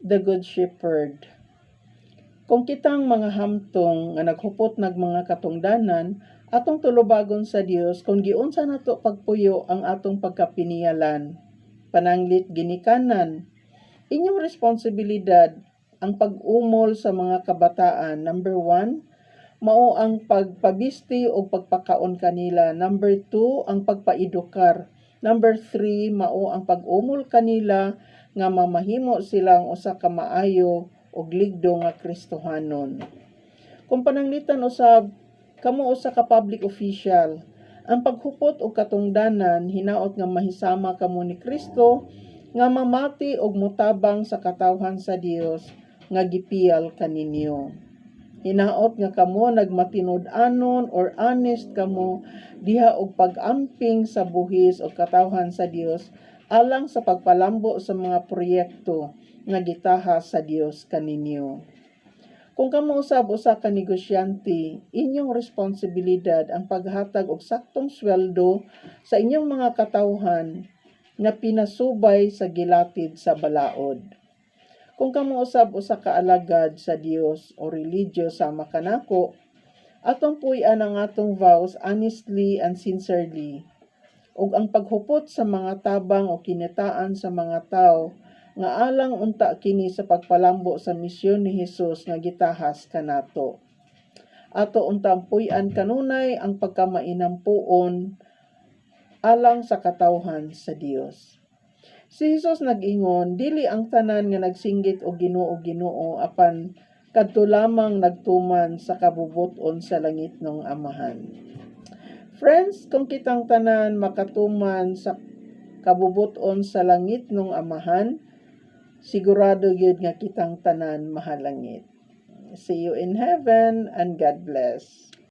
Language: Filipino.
the Good Shepherd. Kung kitang mga hamtong nga naghupot nag mga katungdanan, atong tulubagon sa Dios kung giunsa nato pagpuyo ang atong pagkapiniyalan, pananglit ginikanan. Inyong responsibilidad ang pag-umol sa mga kabataan. Number 1, mao ang pagpabisti o pagpakaon kanila. Number 2, ang pagpaedukar. Number 3, mao ang pag-umol kanila nga mamahimo silang usa ka maayo ug ligdo nga Kristohanon. Kung pananglitan usab kamo usa ka public official, ang paghupot og katungdanan hinaot nga mahisama kamo ni Kristo nga mamati og mutabang sa katawhan sa Dios nga gipiyal kaninyo. Hinaot nga kamo nagmatinud-anon or honest kamo diha og pag-amping sa buhis o katawhan sa Dios alang sa pagpalambo sa mga proyekto nga gitahas sa Dios kaninyo. Kung kamo usab usa ka negosyante, inyong responsibilidad ang paghatag og saktong sweldo sa inyong mga katawhan nga pinasubay sa gilatid sa balaod. Kung kamo usab usa ka alagad sa Dios o religyo sama kanako, atong puy-an ang atong vows honestly and sincerely. Ug ang paghupot sa mga tabang o kinitaan sa mga tawo nga alang unta kini sa pagpalambo sa misyon ni Hesus nga gitahas kanato. Ato untang puy-an kanunay ang pagkamainampuon alang sa katawhan sa Dios. Si Hesus nag-ingon, dili ang tanan nga nagsinggit og Ginoo apan kadto lamang nagtuman sa kabubuton sa langit ng Amahan. Friends, kung kitang tanan makatuman sa kabubuton sa langit ng Amahan, sigurado gyud nga kitang tanan mahalangit. See you in heaven and God bless.